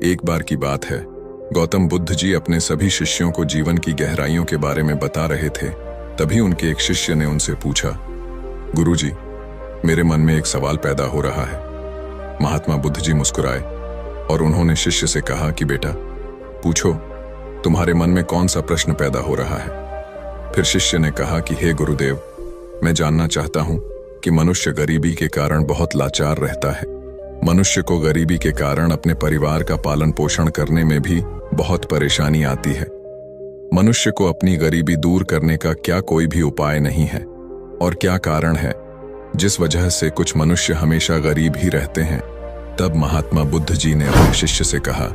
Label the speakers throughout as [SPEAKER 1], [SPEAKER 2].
[SPEAKER 1] एक बार की बात है, गौतम बुद्ध जी अपने सभी शिष्यों को जीवन की गहराइयों के बारे में बता रहे थे। तभी उनके एक शिष्य ने उनसे पूछा, गुरुजी, मेरे मन में एक सवाल पैदा हो रहा है। महात्मा बुद्ध जी मुस्कुराए और उन्होंने शिष्य से कहा कि बेटा, पूछो, तुम्हारे मन में कौन सा प्रश्न पैदा हो रहा है। फिर शिष्य ने कहा कि हे गुरुदेव, मैं जानना चाहता हूं कि मनुष्य गरीबी के कारण बहुत लाचार रहता है। मनुष्य को गरीबी के कारण अपने परिवार का पालन पोषण करने में भी बहुत परेशानी आती है। मनुष्य को अपनी गरीबी दूर करने का क्या कोई भी उपाय नहीं है? और क्या कारण है जिस वजह से कुछ मनुष्य हमेशा गरीब ही रहते हैं? तब महात्मा बुद्ध जी ने अपने शिष्य से कहा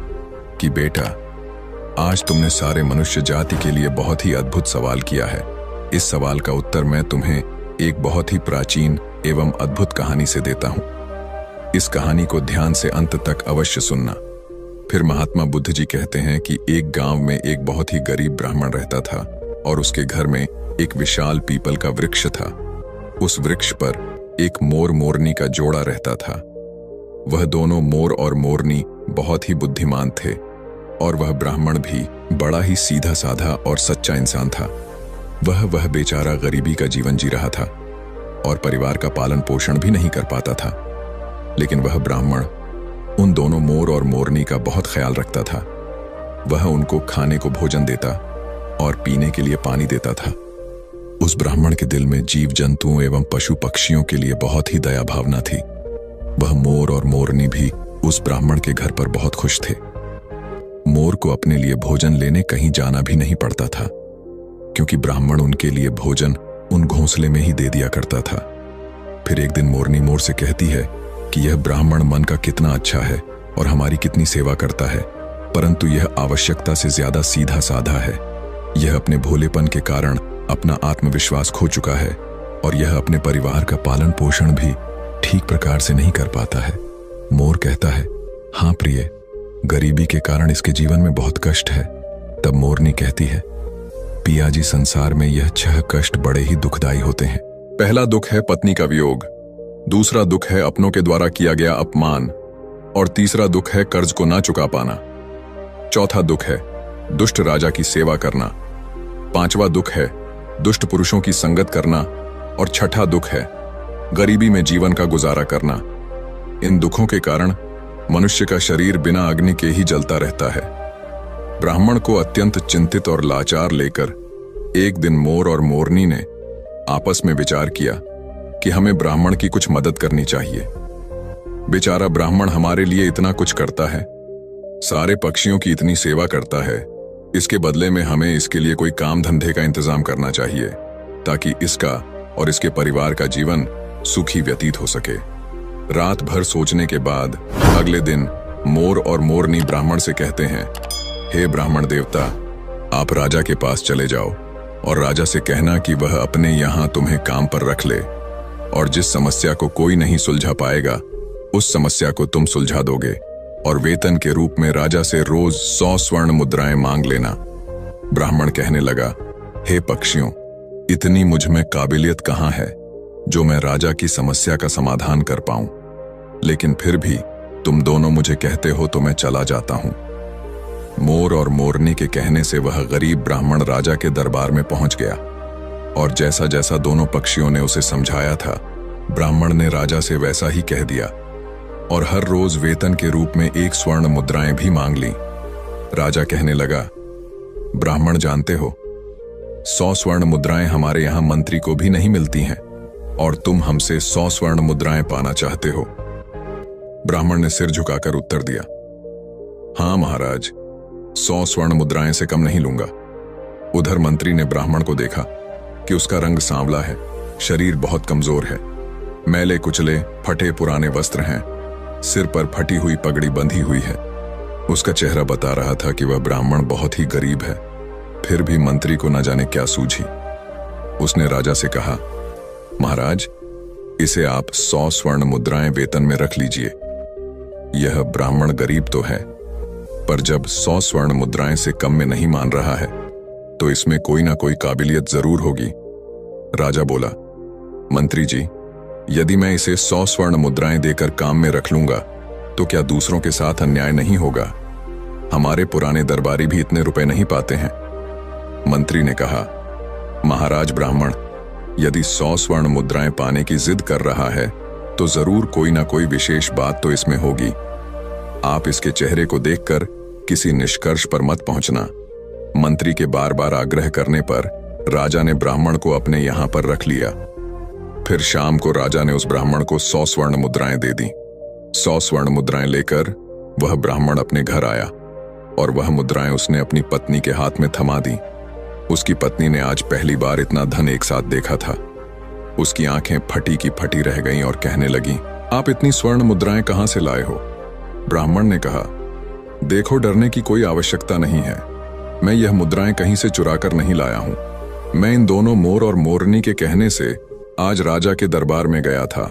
[SPEAKER 1] कि बेटा, आज तुमने सारे मनुष्य जाति के लिए बहुत ही अद्भुत सवाल किया है। इस सवाल का उत्तर मैं तुम्हें एक बहुत ही प्राचीन एवं अद्भुत कहानी से देता हूं। इस कहानी को ध्यान से अंत तक अवश्य सुनना। फिर महात्मा बुद्ध जी कहते हैं कि एक गांव में एक बहुत ही गरीब ब्राह्मण रहता था और उसके घर में एक विशाल पीपल का वृक्ष था। उस वृक्ष पर एक मोर मोरनी का जोड़ा रहता था। वह दोनों मोर और मोरनी बहुत ही बुद्धिमान थे और वह ब्राह्मण भी बड़ा ही सीधा साधा और सच्चा इंसान था। वह बेचारा गरीबी का जीवन जी रहा था और परिवार का पालन पोषण भी नहीं कर पाता था। लेकिन वह ब्राह्मण उन दोनों मोर और मोरनी का बहुत ख्याल रखता था। वह उनको खाने को भोजन देता और पीने के लिए पानी देता था। उस ब्राह्मण के दिल में जीव जंतुओं एवं पशु पक्षियों के लिए बहुत ही दया भावना थी। वह मोर और मोरनी भी उस ब्राह्मण के घर पर बहुत खुश थे। मोर को अपने लिए भोजन लेने कहीं जाना भी नहीं पड़ता था, क्योंकि ब्राह्मण उनके लिए भोजन उन घोंसले में ही दे दिया करता था। फिर एक दिन मोरनी मोर से कहती है कि यह ब्राह्मण मन का कितना अच्छा है और हमारी कितनी सेवा करता है, परंतु यह आवश्यकता से ज्यादा सीधा साधा है। यह अपने भोलेपन के कारण अपना आत्मविश्वास खो चुका है और यह अपने परिवार का पालन पोषण भी ठीक प्रकार से नहीं कर पाता है। मोर कहता है, हाँ प्रिय, गरीबी के कारण इसके जीवन में बहुत कष्ट है। तब मोरनी कहती है, पिया जी, संसार में यह 6 कष्ट बड़े ही दुखदायी होते हैं। पहला दुख है पत्नी का वियोग, दूसरा दुख है अपनों के द्वारा किया गया अपमान, और तीसरा दुख है कर्ज को ना चुका पाना। चौथा दुख है दुष्ट राजा की सेवा करना। पांचवा दुख है दुष्ट पुरुषों की संगत करना, और छठा दुख है गरीबी में जीवन का गुजारा करना। इन दुखों के कारण मनुष्य का शरीर बिना अग्नि के ही जलता रहता है। ब्राह्मण को अत्यंत चिंतित और लाचार लेकर एक दिन मोर और मोरनी ने आपस में विचार किया कि हमें ब्राह्मण की कुछ मदद करनी चाहिए। बेचारा ब्राह्मण हमारे लिए इतना कुछ करता है, सारे पक्षियों की इतनी सेवा करता है, इसके बदले में हमें इसके लिए कोई काम धंधे का इंतजाम करना चाहिए ताकि इसका और इसके परिवार का जीवन सुखी व्यतीत हो सके। रात भर सोचने के बाद अगले दिन मोर और मोरनी ब्राह्मण से कहते हैं, हे ब्राह्मण देवता, आप राजा के पास चले जाओ और राजा से कहना कि वह अपने यहाँ तुम्हें काम पर रख ले, और जिस समस्या को कोई नहीं सुलझा पाएगा उस समस्या को तुम सुलझा दोगे, और वेतन के रूप में राजा से रोज 100 स्वर्ण मुद्राएं मांग लेना। ब्राह्मण कहने लगा, हे पक्षियों, इतनी मुझ में काबिलियत कहाँ है जो मैं राजा की समस्या का समाधान कर पाऊं, लेकिन फिर भी तुम दोनों मुझे कहते हो तो मैं चला जाता हूं। मोर और मोरनी के कहने से वह गरीब ब्राह्मण राजा के दरबार में पहुंच गया, और जैसा जैसा दोनों पक्षियों ने उसे समझाया था, ब्राह्मण ने राजा से वैसा ही कह दिया, और हर रोज वेतन के रूप में 1 स्वर्ण मुद्राएं भी मांग ली। राजा कहने लगा, ब्राह्मण जानते हो, 100 स्वर्ण मुद्राएं हमारे यहां मंत्री को भी नहीं मिलती हैं, और तुम हमसे 100 स्वर्ण मुद्राएं पाना चाहते हो। ब्राह्मण ने सिर झुकाकर उत्तर दिया, हाँ महाराज, 100 स्वर्ण मुद्राएं से कम नहीं लूंगा। उधर मंत्री ने ब्राह्मण को देखा कि उसका रंग सांवला है, शरीर बहुत कमजोर है, मैले कुचले फटे पुराने वस्त्र हैं, सिर पर फटी हुई पगड़ी बंधी हुई है। उसका चेहरा बता रहा था कि वह ब्राह्मण बहुत ही गरीब है। फिर भी मंत्री को न जाने क्या सूझी। उसने राजा से कहा, महाराज, इसे आप 100 स्वर्ण मुद्राएं वेतन में रख लीजिए। यह ब्राह्मण गरीब तो है, पर जब 100 स्वर्ण मुद्राएं से कम में नहीं मान रहा है तो इसमें कोई ना कोई काबिलियत जरूर होगी। राजा बोला, मंत्री जी, यदि मैं इसे 100 स्वर्ण मुद्राएं देकर काम में रख लूंगा तो क्या दूसरों के साथ अन्याय नहीं होगा? हमारे पुराने दरबारी भी इतने रुपए नहीं पाते हैं। मंत्री ने कहा, महाराज ब्राह्मण, यदि 100 स्वर्ण मुद्राएं पाने की जिद कर रहा है तो जरूर कोई ना कोई विशेष बात तो इसमें होगी। आप इसके चेहरे को देखकर किसी निष्कर्ष पर मत पहुंचना। मंत्री के बार बार आग्रह करने पर राजा ने ब्राह्मण को अपने यहां पर रख लिया। फिर शाम को राजा ने उस ब्राह्मण को 100 स्वर्ण मुद्राएं दे दी। 100 स्वर्ण मुद्राएं लेकर वह ब्राह्मण अपने घर आया और वह मुद्राएं उसने अपनी पत्नी के हाथ में थमा दी। उसकी पत्नी ने आज पहली बार इतना धन एक साथ देखा था। उसकी आंखें फटी की फटी रह गईं और कहने लगी, आप इतनी स्वर्ण मुद्राएं कहां से लाए हो? ब्राह्मण ने कहा, देखो, डरने की कोई आवश्यकता नहीं है। मैं यह मुद्राएं कहीं से चुरा कर नहीं लाया हूं। मैं इन दोनों मोर और मोरनी के कहने से आज राजा के दरबार में गया था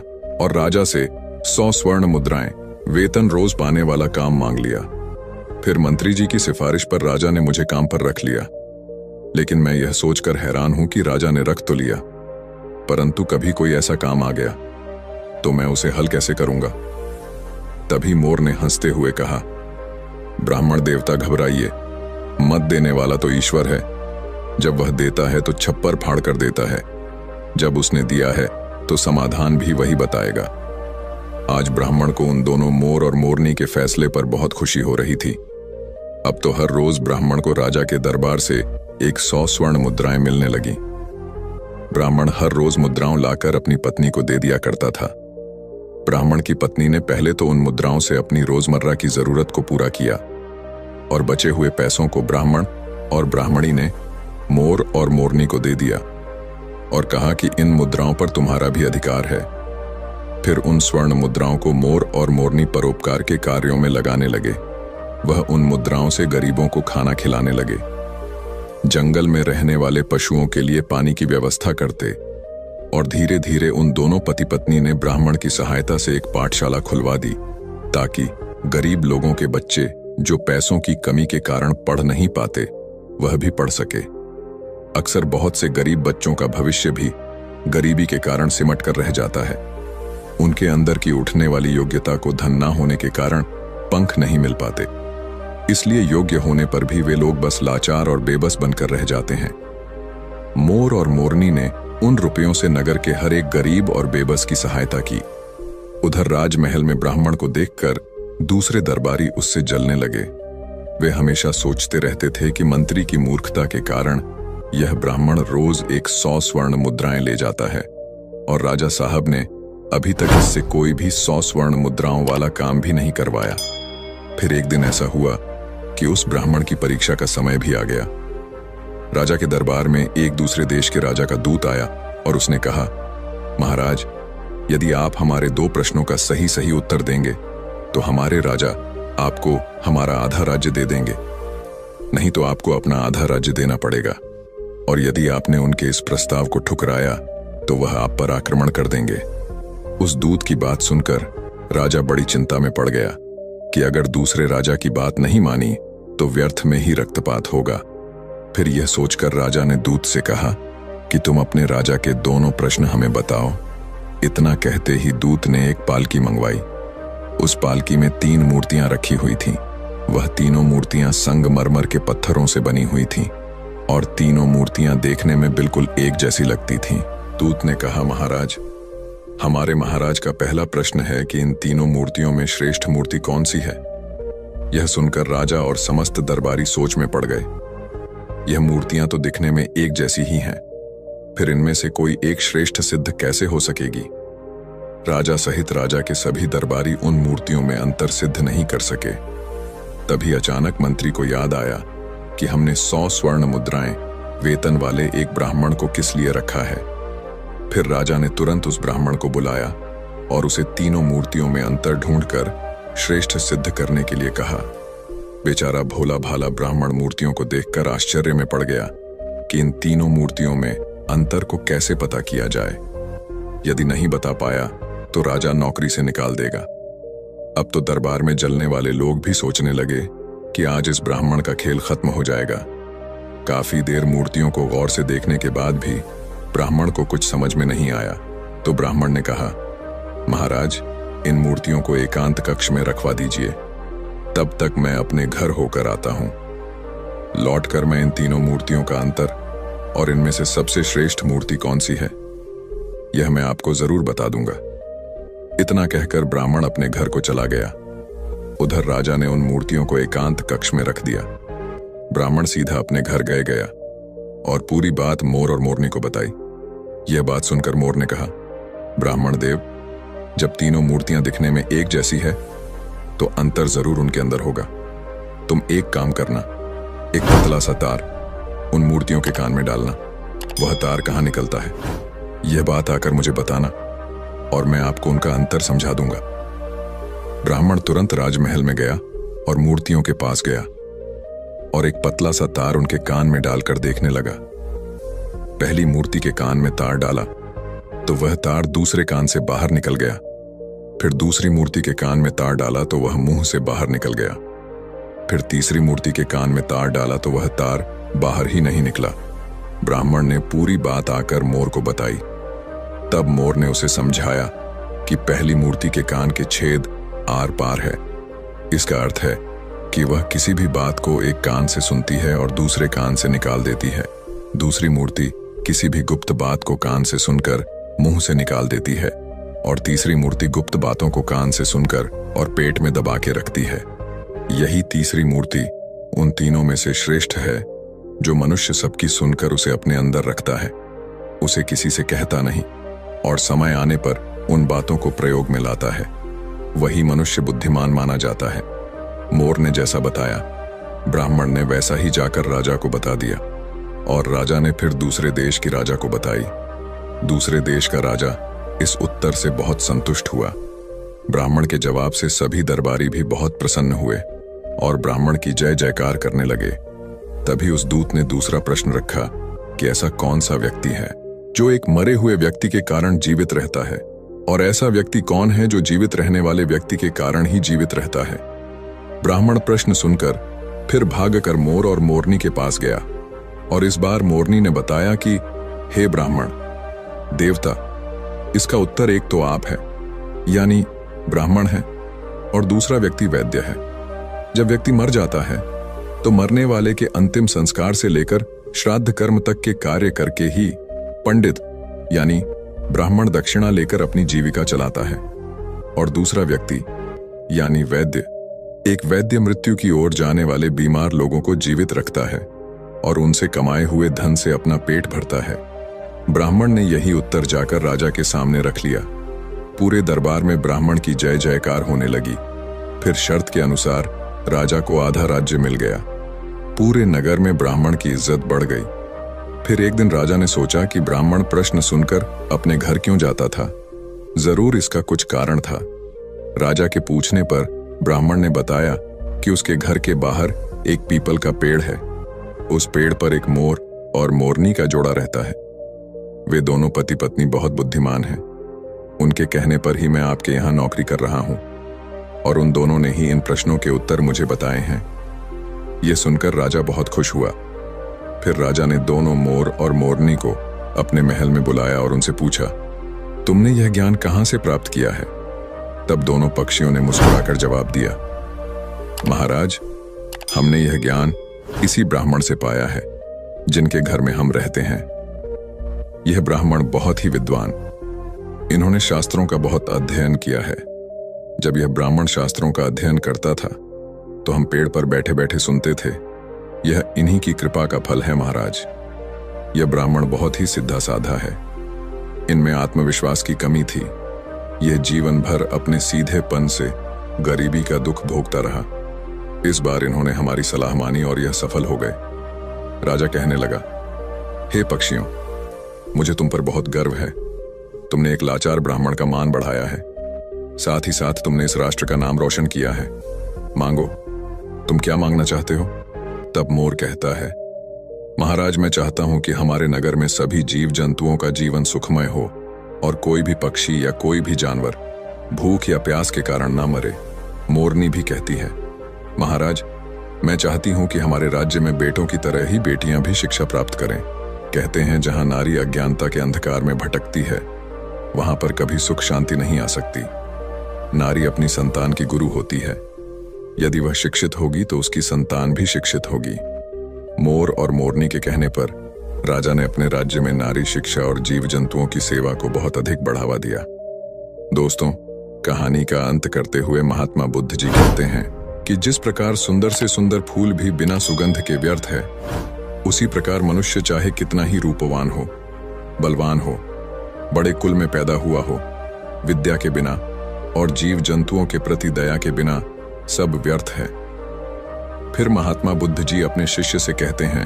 [SPEAKER 1] और राजा से 100 स्वर्ण मुद्राएं वेतन रोज पाने वाला काम मांग लिया। फिर मंत्री जी की सिफारिश पर राजा ने मुझे काम पर रख लिया। लेकिन मैं यह सोचकर हैरान हूं कि राजा ने रख तो लिया, परंतु कभी कोई ऐसा काम आ गया तो मैं उसे हल कैसे करूंगा? तभी मोर ने हंसते हुए कहा, ब्राह्मण देवता घबराइए मत, देने वाला तो ईश्वर है। जब वह देता है तो छप्पर फाड़ कर देता है। जब उसने दिया है तो समाधान भी वही बताएगा। आज ब्राह्मण को उन दोनों मोर और मोरनी के फैसले पर बहुत खुशी हो रही थी। अब तो हर रोज ब्राह्मण को राजा के दरबार से 100 स्वर्ण मुद्राएं मिलने लगी। ब्राह्मण हर रोज मुद्राओं लाकर अपनी पत्नी को दे दिया करता था। ब्राह्मण की पत्नी ने पहले तो उन मुद्राओं से अपनी रोजमर्रा की जरूरत को पूरा किया और बचे हुए पैसों को ब्राह्मण और ब्राह्मणी ने मोर और मोरनी को दे दिया और कहा कि इन मुद्राओं पर तुम्हारा भी अधिकार है। फिर उन स्वर्ण मुद्राओं को मोर और मोरनी परोपकार के कार्यों में लगाने लगे। वह उन मुद्राओं से गरीबों को खाना खिलाने लगे, जंगल में रहने वाले पशुओं के लिए पानी की व्यवस्था करते और धीरे धीरे उन दोनों पति पत्नी ने ब्राह्मण की सहायता से एक पाठशाला खुलवा दी ताकि गरीब लोगों के बच्चे जो पैसों की कमी के कारण पढ़ नहीं पाते वह भी पढ़ सके। अक्सर बहुत से गरीब बच्चों का भविष्य भी गरीबी के कारण सिमट कर रह जाता है। उनके अंदर की उठने वाली योग्यता को धन ना होने के कारण पंख नहीं मिल पाते, इसलिए योग्य होने पर भी वे लोग बस लाचार और बेबस बनकर रह जाते हैं। मोर और मोरनी ने उन रुपयों से नगर के हर एक गरीब और बेबस की सहायता की। उधर राजमहल में ब्राह्मण को देखकर दूसरे दरबारी उससे जलने लगे। वे हमेशा सोचते रहते थे कि मंत्री की मूर्खता के कारण यह ब्राह्मण रोज 100 स्वर्ण मुद्राएं ले जाता है और राजा साहब ने अभी तक इससे कोई भी 100 स्वर्ण मुद्राओं वाला काम भी नहीं करवाया। फिर एक दिन ऐसा हुआ कि उस ब्राह्मण की परीक्षा का समय भी आ गया। राजा के दरबार में एक दूसरे देश के राजा का दूत आया और उसने कहा, महाराज, यदि आप हमारे 2 प्रश्नों का सही सही उत्तर देंगे तो हमारे राजा आपको हमारा आधा राज्य दे देंगे, नहीं तो आपको अपना आधा राज्य देना पड़ेगा। और यदि आपने उनके इस प्रस्ताव को ठुकराया तो वह आप पर आक्रमण कर देंगे। उस दूत की बात सुनकर राजा बड़ी चिंता में पड़ गया कि अगर दूसरे राजा की बात नहीं मानी तो व्यर्थ में ही रक्तपात होगा। फिर यह सोचकर राजा ने दूत से कहा कि तुम अपने राजा के दोनों प्रश्न हमें बताओ। इतना कहते ही दूत ने एक पालकी मंगवाई। उस पालकी में 3 मूर्तियां रखी हुई थीं। वह तीनों मूर्तियां संगमरमर के पत्थरों से बनी हुई थीं और तीनों मूर्तियां देखने में बिल्कुल एक जैसी लगती थीं। दूत ने कहा, महाराज, हमारे महाराज का पहला प्रश्न है कि इन तीनों मूर्तियों में श्रेष्ठ मूर्ति कौन सी है? यह सुनकर राजा और समस्त दरबारी सोच में पड़ गए। यह मूर्तियां तो दिखने में एक जैसी ही हैं, फिर इनमें से कोई एक श्रेष्ठ सिद्ध कैसे हो सकेगी? राजा सहित राजा के सभी दरबारी उन मूर्तियों में अंतर सिद्ध नहीं कर सके। तभी अचानक मंत्री को याद आया कि हमने 100 स्वर्ण मुद्राएं वेतन वाले एक ब्राह्मण को किस लिए रखा है। फिर राजा ने तुरंत उस ब्राह्मण को बुलाया और उसे तीनों मूर्तियों में अंतर ढूंढकर श्रेष्ठ सिद्ध करने के लिए कहा। बेचारा भोला भाला ब्राह्मण मूर्तियों को देखकर आश्चर्य में पड़ गया कि इन तीनों मूर्तियों में अंतर को कैसे पता किया जाए। यदि नहीं बता पाया तो राजा नौकरी से निकाल देगा। अब तो दरबार में जलने वाले लोग भी सोचने लगे कि आज इस ब्राह्मण का खेल खत्म हो जाएगा। काफी देर मूर्तियों को गौर से देखने के बाद भी ब्राह्मण को कुछ समझ में नहीं आया तो ब्राह्मण ने कहा, महाराज, इन मूर्तियों को एकांत कक्ष में रखवा दीजिए तब तक मैं अपने घर होकर आता हूं। लौटकर मैं इन तीनों मूर्तियों का अंतर और इनमें से सबसे श्रेष्ठ मूर्ति कौन सी है, यह मैं आपको जरूर बता दूंगा। इतना कहकर ब्राह्मण अपने घर को चला गया। उधर राजा ने उन मूर्तियों को एकांत कक्ष में रख दिया। ब्राह्मण सीधा अपने घर गया और पूरी बात मोर और मोरनी को बताई। यह बात सुनकर मोर ने कहा, ब्राह्मण देव, जब तीनों मूर्तियां दिखने में एक जैसी है तो अंतर जरूर उनके अंदर होगा। तुम एक काम करना, एक पतला सा तार उन मूर्तियों के कान में डालना। वह तार कहां निकलता है यह बात आकर मुझे बताना और मैं आपको उनका अंतर समझा दूंगा। ब्राह्मण तुरंत राजमहल में गया और मूर्तियों के पास गया और एक पतला सा तार उनके कान में डालकर देखने लगा। पहली मूर्ति के कान में तार डाला तो वह तार दूसरे कान से बाहर निकल गया। फिर दूसरी मूर्ति के कान में तार डाला तो वह मुंह से बाहर निकल गया। फिर तीसरी मूर्ति के कान में तार डाला तो वह तार बाहर ही नहीं निकला। ब्राह्मण ने पूरी बात आकर मोर को बताई। तब मोर ने उसे समझाया कि पहली मूर्ति के कान के छेद आर पार है। इसका अर्थ है कि वह किसी भी बात को एक कान से सुनती है और दूसरे कान से निकाल देती है। दूसरी मूर्ति किसी भी गुप्त बात को कान से सुनकर मुंह से निकाल देती है और तीसरी मूर्ति गुप्त बातों को कान से सुनकर और पेट में दबा के रखती है। यही तीसरी मूर्ति उन तीनों में से श्रेष्ठ है जो मनुष्य सबकी सुनकर उसे अपने अंदर रखता है, उसे किसी से कहता नहीं और समय आने पर उन बातों को प्रयोग में लाता है। वही मनुष्य बुद्धिमान माना जाता है। मोर ने जैसा बताया ब्राह्मण ने वैसा ही जाकर राजा को बता दिया और राजा ने फिर दूसरे देश की राजा को बताई। दूसरे देश का राजा इस उत्तर से बहुत संतुष्ट हुआ। ब्राह्मण के जवाब से सभी दरबारी भी बहुत प्रसन्न हुए और ब्राह्मण की जय जयकार करने लगे। तभी उस दूत ने दूसरा प्रश्न रखा कि ऐसा कौन सा व्यक्ति है जो एक मरे हुए व्यक्ति के कारण जीवित रहता है, और ऐसा व्यक्ति कौन है जो जीवित रहने वाले व्यक्ति के कारण ही जीवित रहता है। ब्राह्मण प्रश्न सुनकर फिर भागकर मोर और मोरनी के पास गया और इस बार मोरनी ने बताया कि हे ब्राह्मण देवता, इसका उत्तर एक तो आप है यानी ब्राह्मण है और दूसरा व्यक्ति वैद्य है। जब व्यक्ति मर जाता है तो मरने वाले के अंतिम संस्कार से लेकर श्राद्ध कर्म तक के कार्य करके ही पंडित यानी ब्राह्मण दक्षिणा लेकर अपनी जीविका चलाता है, और दूसरा व्यक्ति यानी वैद्य, एक वैद्य मृत्यु की ओर जाने वाले बीमार लोगों को जीवित रखता है और उनसे कमाए हुए धन से अपना पेट भरता है। ब्राह्मण ने यही उत्तर जाकर राजा के सामने रख लिया। पूरे दरबार में ब्राह्मण की जय जयकार होने लगी। फिर शर्त के अनुसार राजा को आधा राज्य मिल गया। पूरे नगर में ब्राह्मण की इज्जत बढ़ गई। फिर एक दिन राजा ने सोचा कि ब्राह्मण प्रश्न सुनकर अपने घर क्यों जाता था। जरूर इसका कुछ कारण था। राजा के पूछने पर ब्राह्मण ने बताया कि उसके घर के बाहर एक पीपल का पेड़ है। उस पेड़ पर एक मोर और मोरनी का जोड़ा रहता है। वे दोनों पति पत्नी बहुत बुद्धिमान हैं। उनके कहने पर ही मैं आपके यहाँ नौकरी कर रहा हूँ और उन दोनों ने ही इन प्रश्नों के उत्तर मुझे बताए हैं। यह सुनकर राजा बहुत खुश हुआ। फिर राजा ने दोनों मोर और मोरनी को अपने महल में बुलाया और उनसे पूछा, तुमने यह ज्ञान कहां से प्राप्त किया है? तब दोनों पक्षियों ने मुस्कुराकर जवाब दिया, महाराज, हमने यह ज्ञान इसी ब्राह्मण से पाया है जिनके घर में हम रहते हैं। यह ब्राह्मण बहुत ही विद्वान, इन्होंने शास्त्रों का बहुत अध्ययन किया है। जब यह ब्राह्मण शास्त्रों का अध्ययन करता था तो हम पेड़ पर बैठे बैठे सुनते थे। यह इन्हीं की कृपा का फल है महाराज। यह ब्राह्मण बहुत ही सीधा साधा है। इनमें आत्मविश्वास की कमी थी। यह जीवन भर अपने सीधेपन से गरीबी का दुख भोगता रहा। इस बार इन्होंने हमारी सलाह मानी और यह सफल हो गए। राजा कहने लगा, हे पक्षियों, मुझे तुम पर बहुत गर्व है। तुमने एक लाचार ब्राह्मण का मान बढ़ाया है, साथ ही साथ तुमने इस राष्ट्र का नाम रोशन किया है। मांगो, तुम क्या मांगना चाहते हो? तब मोर कहता है, महाराज, मैं चाहता हूं कि हमारे नगर में सभी जीव जंतुओं का जीवन सुखमय हो और कोई भी पक्षी या कोई भी जानवर भूख या प्यास के कारण ना मरे। मोरनी भी कहती है, महाराज, मैं चाहती हूं कि हमारे राज्य में बेटों की तरह ही बेटियां भी शिक्षा प्राप्त करें। कहते हैं जहां नारी अज्ञानता के अंधकार में भटकती है वहां पर कभी सुख शांति नहीं आ सकती। नारी अपनी संतान की गुरु होती है। यदि वह शिक्षित होगी तो उसकी संतान भी शिक्षित होगी। मोर और मोरनी के कहने पर राजा ने अपने राज्य में नारी शिक्षा और जीव जंतुओं की सेवा को बहुत अधिक बढ़ावा दिया। दोस्तों, कहानी का अंत करते हुए महात्मा बुद्ध जी कहते हैं कि जिस प्रकार सुंदर से सुंदर फूल भी बिना सुगंध के व्यर्थ है, उसी प्रकार मनुष्य चाहे कितना ही रूपवान हो, बलवान हो, बड़े कुल में पैदा हुआ हो, विद्या के बिना और जीव जंतुओं के प्रति दया के बिना सब व्यर्थ है। फिर महात्मा बुद्ध जी अपने शिष्य से कहते हैं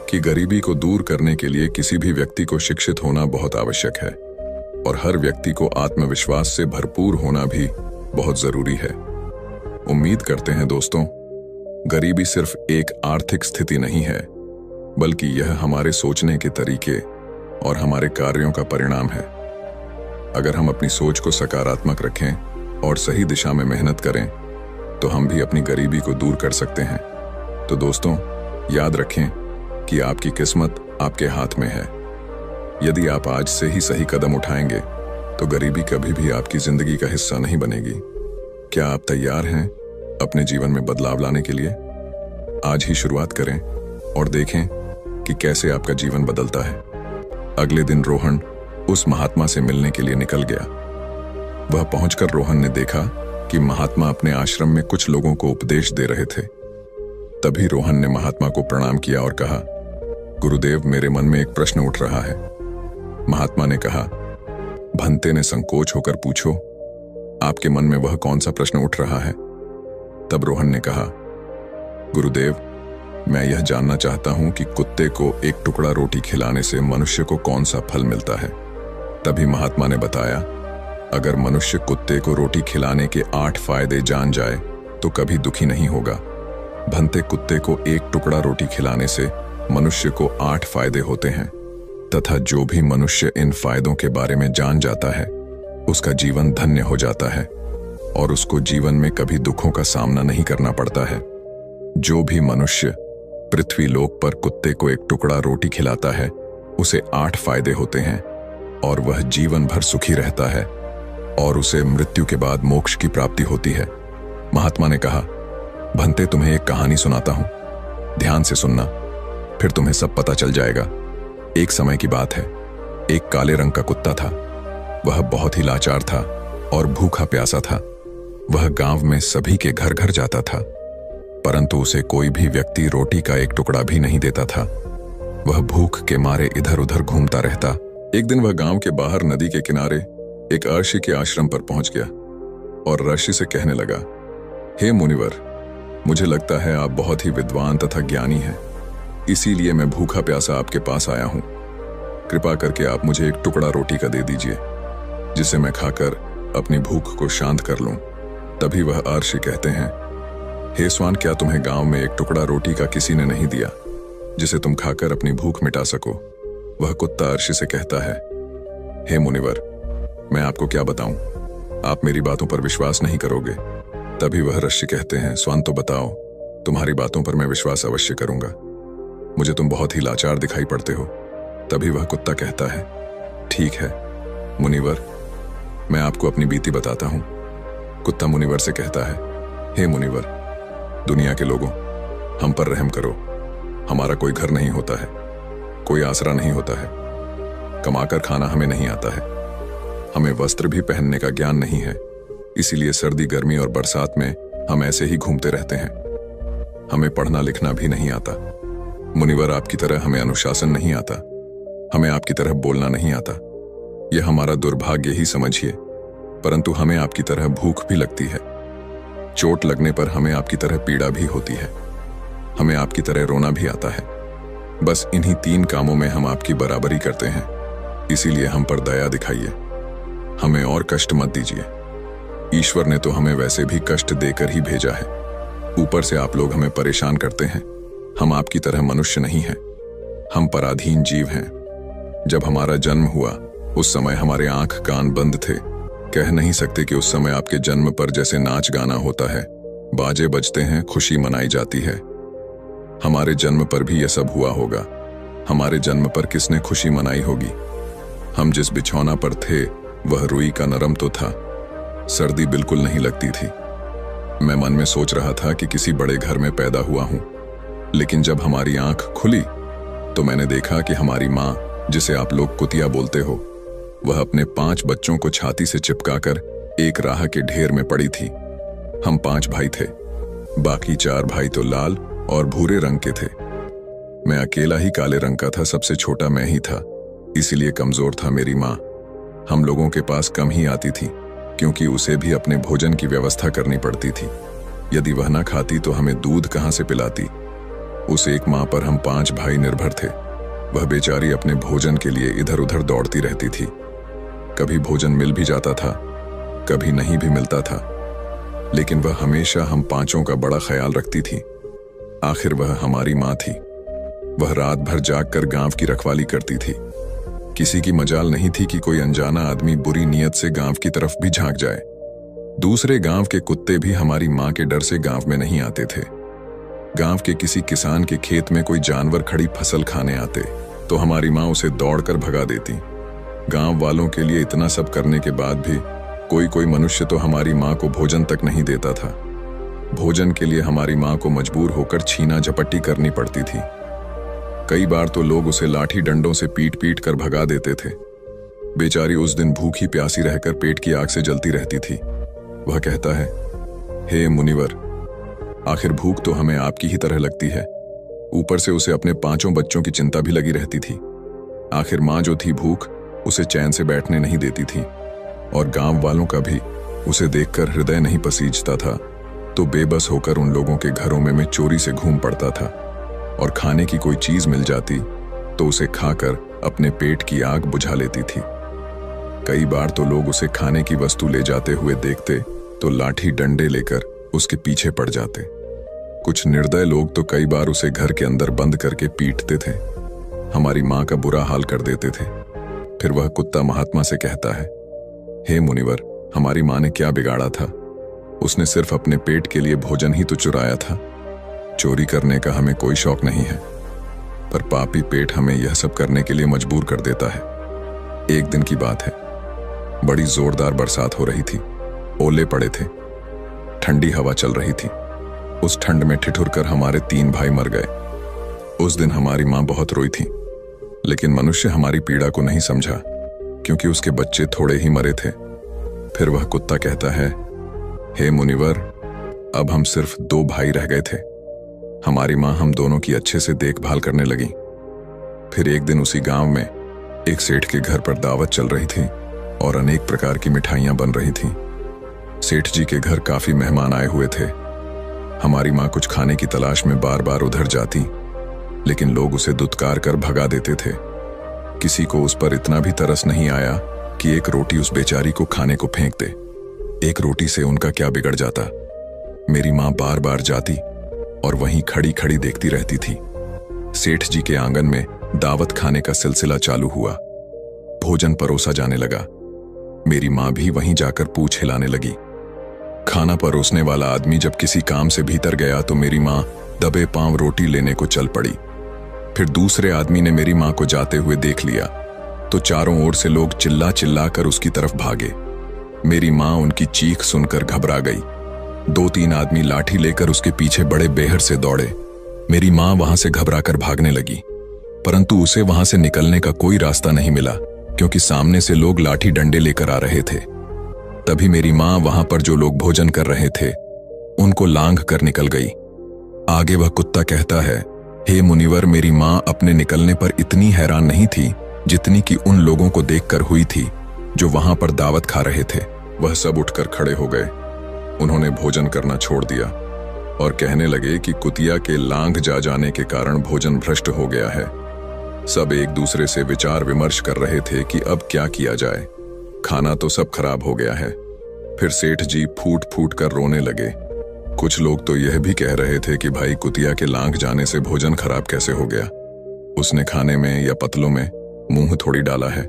[SPEAKER 1] कि गरीबी को दूर करने के लिए किसी भी व्यक्ति को शिक्षित होना बहुत आवश्यक है और हर व्यक्ति को आत्मविश्वास से भरपूर होना भी बहुत जरूरी है। उम्मीद करते हैं दोस्तों, गरीबी सिर्फ एक आर्थिक स्थिति नहीं है, बल्कि यह हमारे सोचने के तरीके और हमारे कार्यों का परिणाम है। अगर हम अपनी सोच को सकारात्मक रखें और सही दिशा में मेहनत करें, तो हम भी अपनी गरीबी को दूर कर सकते हैं। तो दोस्तों, याद रखें कि आपकी किस्मत आपके हाथ में है। यदि आप आज से ही सही कदम उठाएंगे, तो गरीबी कभी भी आपकी जिंदगी का हिस्सा नहीं बनेगी। क्या आप तैयार हैं अपने जीवन में बदलाव लाने के लिए? आज ही शुरुआत करें और देखें कि कैसे आपका जीवन बदलता है। अगले दिन रोहन उस महात्मा से मिलने के लिए निकल गया। वह पहुंचकर रोहन ने देखा कि महात्मा अपने आश्रम में कुछ लोगों को उपदेश दे रहे थे। तभी रोहन ने महात्मा को प्रणाम किया और कहा, गुरुदेव, मेरे मन में एक प्रश्न उठ रहा है। महात्मा ने कहा, भंते ने संकोच होकर पूछो, आपके मन में वह कौन सा प्रश्न उठ रहा है? तब रोहन ने कहा, गुरुदेव, मैं यह जानना चाहता हूं कि कुत्ते को एक टुकड़ा रोटी खिलाने से मनुष्य को कौन सा फल मिलता है। तभी महात्मा ने बताया, अगर मनुष्य कुत्ते को रोटी खिलाने के 8 फायदे जान जाए तो कभी दुखी नहीं होगा। भंते, कुत्ते को एक टुकड़ा रोटी खिलाने से मनुष्य को 8 फायदे होते हैं, तथा जो भी मनुष्य इन फायदों के बारे में जान जाता है, उसका जीवन धन्य हो जाता है और उसको जीवन में कभी दुखों का सामना नहीं करना पड़ता है। जो भी मनुष्य पृथ्वी लोक पर कुत्ते को एक टुकड़ा रोटी खिलाता है, उसे 8 फायदे होते हैं और वह जीवन भर सुखी रहता है और उसे मृत्यु के बाद मोक्ष की प्राप्ति होती है। महात्मा ने कहा, भंते, तुम्हें एक कहानी सुनाता हूं, ध्यान से सुनना, फिर तुम्हें सब पता चल जाएगा। एक समय की बात है, एक काले रंग का कुत्ता था। वह बहुत ही लाचार था और भूखा प्यासा था। वह गांव में सभी के घर घर जाता था, परंतु उसे कोई भी व्यक्ति रोटी का एक टुकड़ा भी नहीं देता था। वह भूख के मारे इधर उधर घूमता रहता। एक दिन वह गांव के बाहर नदी के किनारे एक ऋषि के आश्रम पर पहुंच गया और ऋषि से कहने लगा, हे मुनिवर, मुझे लगता है आप बहुत ही विद्वान तथा ज्ञानी हैं, इसीलिए मैं भूखा प्यासा आपके पास आया हूं। कृपा करके आप मुझे एक टुकड़ा रोटी का दे दीजिए, जिसे मैं खाकर अपनी भूख को शांत कर लूं। तभी वह ऋषि कहते हैं, हे स्वान, क्या तुम्हें गांव में एक टुकड़ा रोटी का किसी ने नहीं दिया जिसे तुम खाकर अपनी भूख मिटा सको? वह कुत्ता ऋषि से कहता है, हे मुनिवर, मैं आपको क्या बताऊं, आप मेरी बातों पर विश्वास नहीं करोगे। तभी वह ऋषि कहते हैं, स्वान, तो बताओ, तुम्हारी बातों पर मैं विश्वास अवश्य करूंगा। मुझे तुम बहुत ही लाचार दिखाई पड़ते हो। तभी वह कुत्ता कहता है, ठीक है मुनिवर, मैं आपको अपनी बीती बताता हूं। कुत्ता मुनिवर से कहता है, हे मुनिवर, दुनिया के लोगों, हम पर रहम करो। हमारा कोई घर नहीं होता है, कोई आसरा नहीं होता है, कमाकर खाना हमें नहीं आता है, हमें वस्त्र भी पहनने का ज्ञान नहीं है, इसीलिए सर्दी, गर्मी और बरसात में हम ऐसे ही घूमते रहते हैं। हमें पढ़ना लिखना भी नहीं आता। मुनिवर, आपकी तरह हमें अनुशासन नहीं आता, हमें आपकी तरह बोलना नहीं आता। यह हमारा दुर्भाग्य ही समझिए, परंतु हमें आपकी तरह भूख भी लगती है। चोट लगने पर हमें आपकी तरह पीड़ा भी होती है। हमें आपकी तरह रोना भी आता है। बस इन्हीं 3 कामों में हम आपकी बराबरी करते हैं, इसीलिए हम पर दया दिखाइए, हमें और कष्ट मत दीजिए। ईश्वर ने तो हमें वैसे भी कष्ट देकर ही भेजा है, ऊपर से आप लोग हमें परेशान करते हैं। हम आपकी तरह मनुष्य नहीं हैं, हम पराधीन जीव हैं। जब हमारा जन्म हुआ, उस समय हमारे आंख कान बंद थे। कह नहीं सकते कि उस समय आपके जन्म पर जैसे नाच गाना होता है, बाजे बजते हैं, खुशी मनाई जाती है। हमारे जन्म पर भी यह सब हुआ होगा। हमारे जन्म पर किसने खुशी मनाई होगी? हम जिस बिछौना पर थे वह रुई का नरम तो था, सर्दी बिल्कुल नहीं लगती थी। मैं मन में सोच रहा था कि किसी बड़े घर में पैदा हुआ हूं, लेकिन जब हमारी आंख खुली तो मैंने देखा कि हमारी माँ, जिसे आप लोग कुतिया बोलते हो, वह अपने 5 बच्चों को छाती से चिपकाकर एक राह के ढेर में पड़ी थी। हम 5 भाई थे, बाकी 4 भाई तो लाल और भूरे रंग के थे। मैं अकेला ही काले रंग का था, सबसे छोटा मैं ही था, इसीलिए कमजोर था मेरी माँ। हम लोगों के पास कम ही आती थी, क्योंकि उसे भी अपने भोजन की व्यवस्था करनी पड़ती थी। यदि वह न खाती तो हमें दूध कहाँ से पिलाती। उस एक माँ पर हम 5 भाई निर्भर थे। वह बेचारी अपने भोजन के लिए इधर उधर दौड़ती रहती थी। कभी भोजन मिल भी जाता था, कभी नहीं भी मिलता था, लेकिन वह हमेशा हम 5 का बड़ा ख्याल रखती थी। आखिर वह हमारी माँ थी। वह रात भर जागकर गांव की रखवाली करती थी। किसी की मजाल नहीं थी कि कोई अनजाना आदमी बुरी नीयत से गांव की तरफ भी झांक जाए। दूसरे गांव के कुत्ते भी हमारी माँ के डर से गांव में नहीं आते थे। गांव के किसी किसान के खेत में कोई जानवर खड़ी फसल खाने आते तो हमारी माँ उसे दौड़कर भगा देती। गांव वालों के लिए इतना सब करने के बाद भी कोई मनुष्य तो हमारी माँ को भोजन तक नहीं देता था। भोजन के लिए हमारी माँ को मजबूर होकर छीना झपट्टी करनी पड़ती थी। कई बार तो लोग उसे लाठी डंडों से पीट कर भगा देते थे। बेचारी उस दिन भूखी प्यासी रहकर पेट की आग से जलती रहती थी। वह कहता है, हे मुनिवर, आखिर भूख तो हमें आपकी ही तरह लगती है। ऊपर से उसे अपने 5 बच्चों की चिंता भी लगी रहती थी। आखिर माँ जो थी, भूख उसे चैन से बैठने नहीं देती थी, और गांव वालों का भी उसे देखकर हृदय नहीं पसीजता था। तो बेबस होकर उन लोगों के घरों में मैं चोरी से घूम पड़ता था, और खाने की कोई चीज मिल जाती तो उसे खाकर अपने पेट की आग बुझा लेती थी। कई बार तो लोग उसे खाने की वस्तु ले जाते हुए देखते तो लाठी डंडे लेकर उसके पीछे पड़ जाते। कुछ निर्दय लोग तो कई बार उसे घर के अंदर बंद करके पीटते थे। हमारी माँ का बुरा हाल कर देते थे। फिर वह कुत्ता महात्मा से कहता है, हे मुनिवर, हमारी माँ ने क्या बिगाड़ा था? उसने सिर्फ अपने पेट के लिए भोजन ही तो चुराया था। चोरी करने का हमें कोई शौक नहीं है, पर पापी पेट हमें यह सब करने के लिए मजबूर कर देता है। एक दिन की बात है, बड़ी जोरदार बरसात हो रही थी। ओले पड़े थे, ठंडी हवा चल रही थी। उस ठंड में ठिठुरकर हमारे 3 भाई मर गए। उस दिन हमारी माँ बहुत रोई थी, लेकिन मनुष्य हमारी पीड़ा को नहीं समझा, क्योंकि उसके बच्चे थोड़े ही मरे थे। फिर वह कुत्ता कहता है, हे मुनिवर, अब हम सिर्फ 2 भाई रह गए थे। हमारी माँ हम दोनों की अच्छे से देखभाल करने लगी। फिर एक दिन उसी गांव में एक सेठ के घर पर दावत चल रही थी और अनेक प्रकार की मिठाइयां बन रही थीं। सेठ जी के घर काफी मेहमान आए हुए थे। हमारी माँ कुछ खाने की तलाश में बार बार उधर जाती, लेकिन लोग उसे दुत्कार कर भगा देते थे। किसी को उस पर इतना भी तरस नहीं आया कि एक रोटी उस बेचारी को खाने को फेंक दे। एक रोटी से उनका क्या बिगड़ जाता। मेरी माँ बार बार जाती और वहीं खड़ी खड़ी देखती रहती थी। सेठ जी के आंगन में दावत खाने का सिलसिला चालू हुआ। भोजन परोसा जाने लगा। मेरी माँ भी वहीं जाकर पूंछ हिलाने लगी। खाना परोसने वाला आदमी जब किसी काम से भीतर गया तो मेरी माँ दबे पांव रोटी लेने को चल पड़ी। फिर दूसरे आदमी ने मेरी माँ को जाते हुए देख लिया तो चारों ओर से लोग चिल्ला चिल्ला कर उसकी तरफ भागे। मेरी माँ उनकी चीख सुनकर घबरा गई। 2-3 आदमी लाठी लेकर उसके पीछे बड़े बेहर से दौड़े। मेरी माँ वहां से घबराकर भागने लगी, परंतु उसे वहां से निकलने का कोई रास्ता नहीं मिला, क्योंकि सामने से लोग लाठी डंडे लेकर आ रहे थे। तभी मेरी माँ वहां पर जो लोग भोजन कर रहे थे उनको लांघ कर निकल गई। आगे वह कुत्ता कहता है, हे मुनिवर, मेरी माँ अपने निकलने पर इतनी हैरान नहीं थी जितनी कि उन लोगों को देखकर हुई थी जो वहां पर दावत खा रहे थे। वह सब उठकर खड़े हो गए। उन्होंने भोजन करना छोड़ दिया और कहने लगे कि कुतिया के लांघ जा जाने के कारण भोजन भ्रष्ट हो गया है। सब एक दूसरे से विचार विमर्श कर रहे थे कि अब क्या किया जाए। खाना तो सब खराब हो गया है। फिर सेठ जी फूट फूट कर रोने लगे। कुछ लोग तो यह भी कह रहे थे कि भाई, कुतिया के लांघ जाने से भोजन खराब कैसे हो गया? उसने खाने में या पतलों में मुंह थोड़ी डाला है,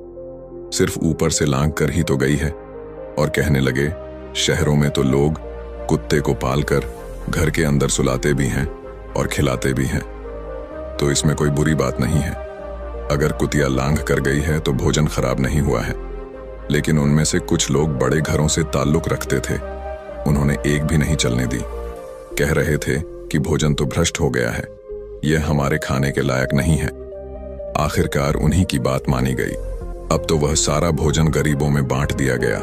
[SPEAKER 1] सिर्फ ऊपर से लांघ कर ही तो गई है। और कहने लगे, शहरों में तो लोग कुत्ते को पालकर घर के अंदर सुलाते भी हैं और खिलाते भी हैं, तो इसमें कोई बुरी बात नहीं है। अगर कुतिया लांघ कर गई है तो भोजन खराब नहीं हुआ है। लेकिन उनमें से कुछ लोग बड़े घरों से ताल्लुक रखते थे। उन्होंने एक भी नहीं चलने दी। कह रहे थे कि भोजन तो भ्रष्ट हो गया है, यह हमारे खाने के लायक नहीं है। आखिरकार उन्हीं की बात मानी गई। अब तो वह सारा भोजन गरीबों में बांट दिया गया।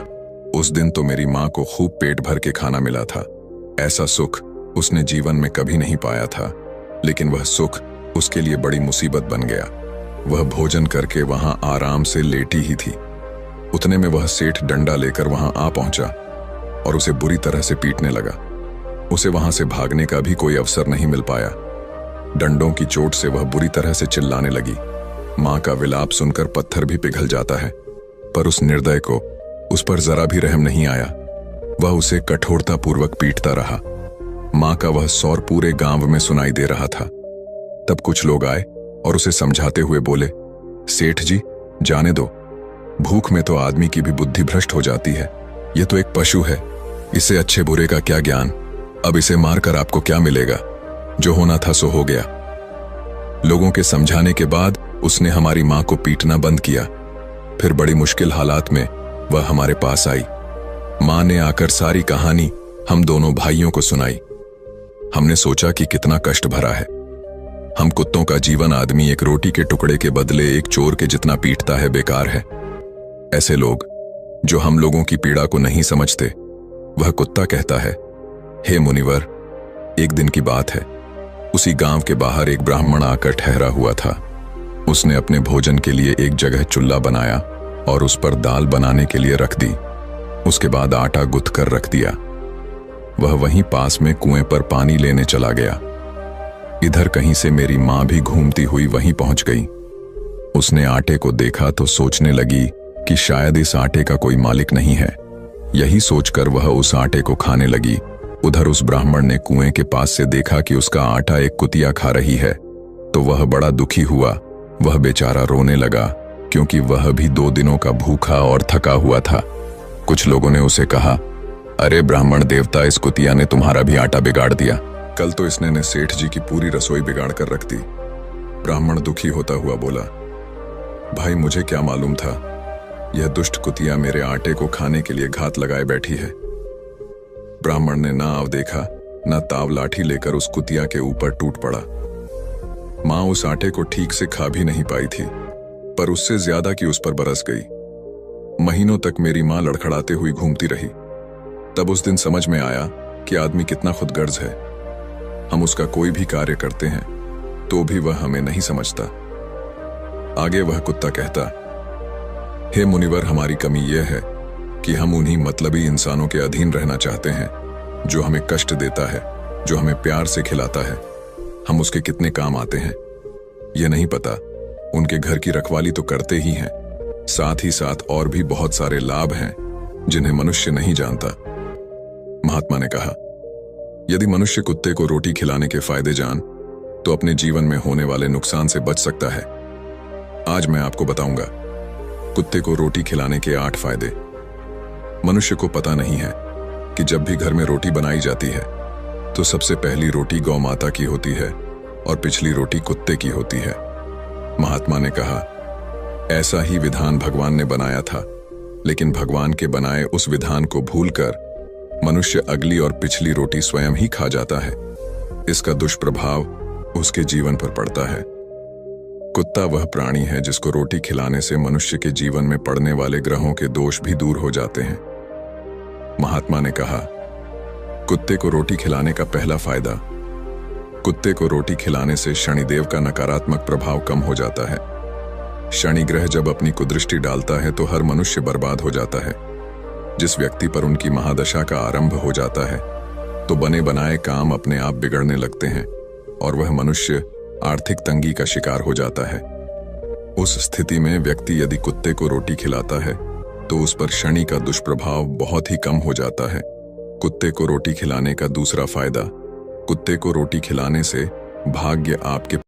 [SPEAKER 1] उस दिन तो मेरी माँ को खूब पेट भर के खाना मिला था। ऐसा सुख उसने जीवन में कभी नहीं पाया था, लेकिन वह सुख उसके लिए बड़ी मुसीबत बन गया। वह भोजन करके वहां आराम से लेटी ही थी। उतने में वह सेठ डंडा लेकर वहां आ पहुंचा और उसे बुरी तरह से पीटने लगा। उसे वहां से भागने का भी कोई अवसर नहीं मिल पाया। डंडों की चोट से वह बुरी तरह से चिल्लाने लगी। मां का विलाप सुनकर पत्थर भी पिघल जाता है, पर उस निर्दय को उस पर जरा भी रहम नहीं आया। वह उसे कठोरतापूर्वक पीटता रहा। मां का वह सौर पूरे गांव में सुनाई दे रहा था। तब कुछ लोग आए और उसे समझाते हुए बोले, सेठ जी जाने दो, भूख में तो आदमी की भी बुद्धि भ्रष्ट हो जाती है। यह तो एक पशु है, इसे अच्छे बुरे का क्या ज्ञान। अब इसे मारकर आपको क्या मिलेगा, जो होना था सो हो गया। लोगों के समझाने के बाद उसने हमारी मां को पीटना बंद किया। फिर बड़ी मुश्किल हालात में वह हमारे पास आई। मां ने आकर सारी कहानी हम दोनों भाइयों को सुनाई। हमने सोचा कि कितना कष्ट भरा है। हम कुत्तों का जीवन आदमी एक रोटी के टुकड़े के बदले एक चोर के जितना पीटता है बेकार है। ऐसे लोग जो हम लोगों की पीड़ा को नहीं समझते, वह कुत्ता कहता है, हे मुनिवर, एक दिन की बात है, उसी गांव के बाहर एक ब्राह्मण आकर ठहरा हुआ था। उसने अपने भोजन के लिए एक जगह चूल्हा बनाया और उस पर दाल बनाने के लिए रख दी। उसके बाद आटा गुथ कर रख दिया। वह वहीं पास में कुएं पर पानी लेने चला गया। इधर कहीं से मेरी मां भी घूमती हुई वहीं पहुंच गई। उसने आटे को देखा तो सोचने लगी कि शायद इस आटे का कोई मालिक नहीं है। यही सोचकर वह उस आटे को खाने लगी। उधर उस ब्राह्मण ने कुएं के पास से देखा कि उसका आटा एक कुतिया खा रही है, तो वह बड़ा दुखी हुआ। वह बेचारा रोने लगा, क्योंकि वह भी 2 दिनों का भूखा और थका हुआ था। कुछ लोगों ने उसे कहा, अरे ब्राह्मण देवता, इस कुतिया ने तुम्हारा भी आटा बिगाड़ दिया। कल तो इसने ने सेठ जी की पूरी रसोई बिगाड़ कर रख दी। ब्राह्मण दुखी होता हुआ बोला, भाई मुझे क्या मालूम था, यह दुष्ट कुतिया मेरे आटे को खाने के लिए घात लगाए बैठी है। ब्राह्मण ने ना आव देखा ना ताव लाठी लेकर उस कुतिया के ऊपर टूट पड़ा। मां उस आटे को ठीक से खा भी नहीं पाई थी, पर उससे ज्यादा कि उस पर बरस गई। महीनों तक मेरी मां लड़खड़ाते हुई घूमती रही। तब उस दिन समझ में आया कि आदमी कितना खुदगर्ज है। हम उसका कोई भी कार्य करते हैं तो भी वह हमें नहीं समझता। आगे वह कुत्ता कहता, हे मुनिवर, हमारी कमी यह है कि हम उन्हीं मतलबी इंसानों के अधीन रहना चाहते हैं, जो हमें कष्ट देता है, जो हमें प्यार से खिलाता है। हम उसके कितने काम आते हैं यह नहीं पता। उनके घर की रखवाली तो करते ही हैं, साथ ही साथ और भी बहुत सारे लाभ हैं जिन्हें मनुष्य नहीं जानता। महात्मा ने कहा, यदि मनुष्य कुत्ते को रोटी खिलाने के फायदे जान तो अपने जीवन में होने वाले नुकसान से बच सकता है। आज मैं आपको बताऊंगा कुत्ते को रोटी खिलाने के 8 फायदे। मनुष्य को पता नहीं है कि जब भी घर में रोटी बनाई जाती है तो सबसे पहली रोटी गौ माता की होती है और पिछली रोटी कुत्ते की होती है। महात्मा ने कहा, ऐसा ही विधान भगवान ने बनाया था, लेकिन भगवान के बनाए उस विधान को भूलकर मनुष्य अगली और पिछली रोटी स्वयं ही खा जाता है। इसका दुष्प्रभाव उसके जीवन पर पड़ता है। कुत्ता वह प्राणी है जिसको रोटी खिलाने से मनुष्य के जीवन में पड़ने वाले ग्रहों के दोष भी दूर हो जाते हैं। महात्मा ने कहा, कुत्ते को रोटी खिलाने का पहला फायदा, कुत्ते को रोटी खिलाने से शनिदेव का नकारात्मक प्रभाव कम हो जाता है। शनि ग्रह जब अपनी कुदृष्टि डालता है तो हर मनुष्य बर्बाद हो जाता है। जिस व्यक्ति पर उनकी महादशा का आरंभ हो जाता है तो बने बनाए काम अपने आप बिगड़ने लगते हैं और वह मनुष्य आर्थिक तंगी का शिकार हो जाता है। उस स्थिति में व्यक्ति यदि कुत्ते को रोटी खिलाता है तो उस पर शनि का दुष्प्रभाव बहुत ही कम हो जाता है। कुत्ते को रोटी खिलाने का दूसरा फायदा, कुत्ते को रोटी खिलाने से भाग्य आपके